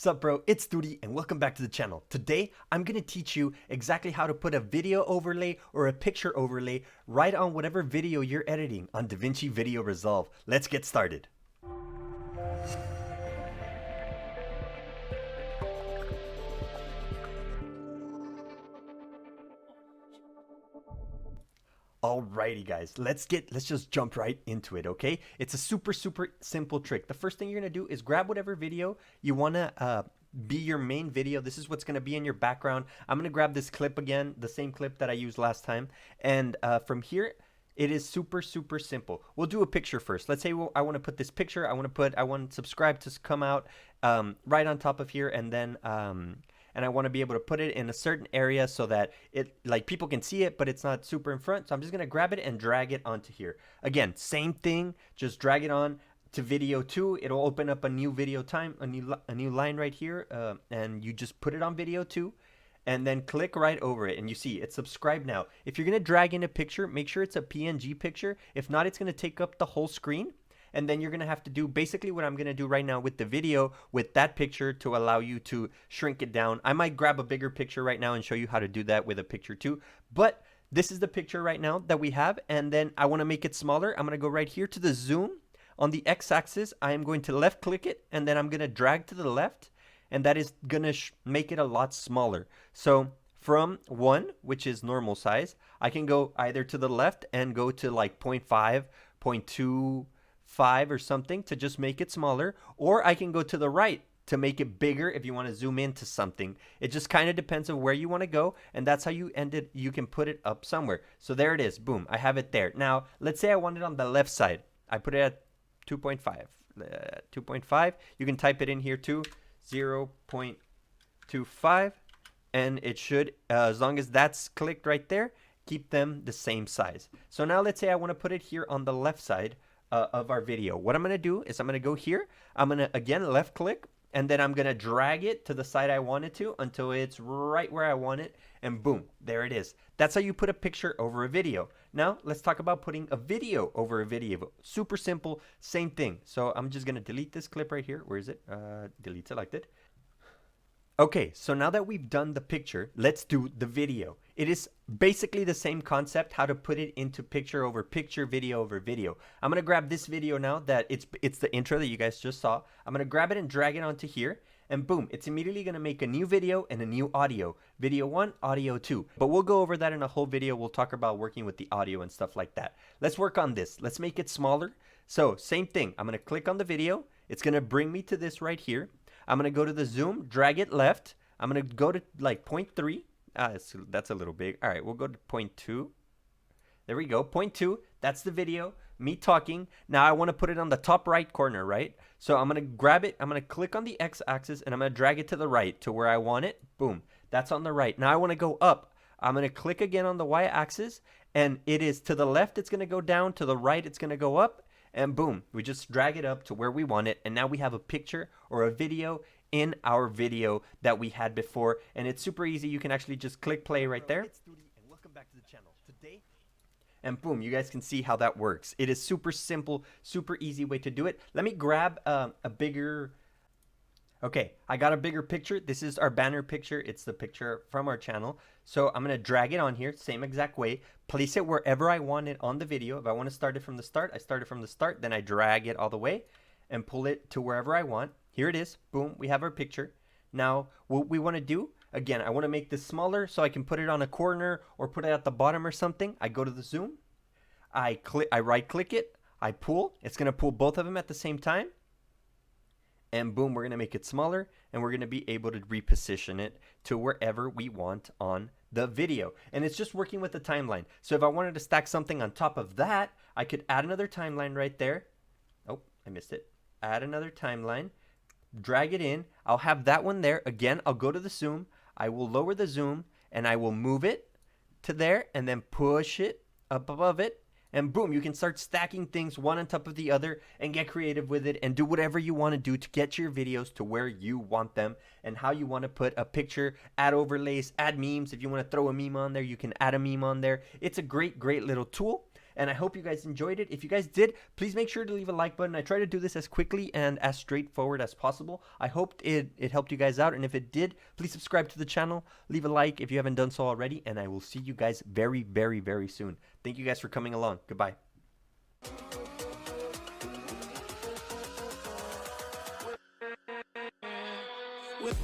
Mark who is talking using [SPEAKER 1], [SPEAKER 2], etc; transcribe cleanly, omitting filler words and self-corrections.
[SPEAKER 1] Sup bro, it's Duty and welcome back to the channel. Today, I'm gonna teach you exactly how to put a video overlay or a picture overlay right on whatever video you're editing on DaVinci Video Resolve. Let's get started. Alrighty guys, let's just jump right into it, okay? It's a super simple trick. The first thing you're gonna do is grab whatever video you wanna be your main video. This is what's gonna be in your background. I'm gonna grab this clip again, the same clip that I used last time, and from here it is super simple. We'll do a picture first. Let's say I want to put this picture. I want subscribe to come out right on top of here, and then and I want to be able to put it in a certain area so that it like people can see it, but it's not super in front. So I'm just gonna grab it and drag it onto here. Again, same thing. Just drag it on to video 2. It'll open up a new video time, a new line right here, and you just put it on video 2. And then click right over it, and you see it's subscribed now. If you're gonna drag in a picture, make sure it's a PNG picture. If not, it's gonna take up the whole screen, and then you're gonna have to do basically what I'm gonna do right now with the video with that picture to allow you to shrink it down. I might grab a bigger picture right now and show you how to do that with a picture too, but this is the picture right now that we have, and then I want to make it smaller. I'm gonna go right here to the zoom. On the x-axis, I am going to left click it, and then I'm gonna drag to the left, and that is gonna make it a lot smaller. So from 1, which is normal size, I can go either to the left and go to like 0.5, 0.25 or something to just make it smaller, or I can go to the right to make it bigger if you want to zoom into something. It just kind of depends on where you want to go, and that's how you can put it up somewhere. So there it is, boom, I have it there. Now let's say I want it on the left side. I put it at 2.5. 2.5. You can type it in here too. 0.25, and it should, as long as that's clicked right there, keep them the same size. So now let's say I want to put it here on the left side of our video. What I'm going to do is I'm going to go here. I'm going to again left click, and then I'm going to drag it to the side I want it to until it's right where I want it, and boom, there it is. That's how you put a picture over a video. Now let's talk about putting a video over a video. Super simple, same thing. So I'm just going to delete this clip right here. Where is it? Delete selected. Okay, so now that we've done the picture, let's do the video. It is basically the same concept, how to put it into picture over picture, video over video. I'm going to grab this video now that it's the intro that you guys just saw. I'm going to grab it and drag it onto here, and boom, it's immediately going to make a new video and a new audio. Video 1, audio 2. But we'll go over that in a whole video. We'll talk about working with the audio and stuff like that. Let's work on this. Let's make it smaller. So same thing. I'm going to click on the video. It's going to bring me to this right here. I'm going to go to the zoom, drag it left. I'm going to go to like 0.3. That's a little big. All right, we'll go to 0.2. There we go, 0.2. That's the video, me talking. Now I want to put it on the top right corner, right? So I'm going to grab it. I'm going to click on the x-axis, and I'm going to drag it to the right to where I want it. Boom, that's on the right. Now I want to go up. I'm going to click again on the y-axis, and it is to the left, it's going to go down. To the right, it's going to go up. And boom, we just drag it up to where we want it, and now we have a picture or a video in our video that we had before, and it's super easy. You can actually just click play right there. It's Duty, and welcome back to the channel. Today, and boom, you guys can see how that works. It is super simple, super easy way to do it. Let me grab a bigger. Okay, I got a bigger picture. This is our banner picture. It's the picture from our channel. So I'm going to drag it on here, same exact way. Place it wherever I want it on the video. If I want to start it from the start, I start it from the start. Then I drag it all the way and pull it to wherever I want. Here it is. Boom, we have our picture. Now, what we want to do, again, I want to make this smaller so I can put it on a corner or put it at the bottom or something. I go to the zoom. I right click it. I pull. It's going to pull both of them at the same time. And boom, we're going to make it smaller, and we're going to be able to reposition it to wherever we want on the video. And it's just working with the timeline. So if I wanted to stack something on top of that, I could add another timeline right there. Oh, I missed it. Add another timeline, drag it in. I'll have that one there. Again, I'll go to the zoom. I will lower the zoom, and I will move it to there, and then push it up above it. And boom, you can start stacking things one on top of the other and get creative with it and do whatever you want to do to get your videos to where you want them and how you want to put a picture, add overlays, add memes. If you want to throw a meme on there, you can add a meme on there. It's a great little tool. and I hope you guys enjoyed it. If you guys did, please make sure to leave a like button. I try to do this as quickly and as straightforward as possible. I hope it helped you guys out, and if it did, please subscribe to the channel, leave a like if you haven't done so already, and I will see you guys very, very, very soon. Thank you guys for coming along. Goodbye. With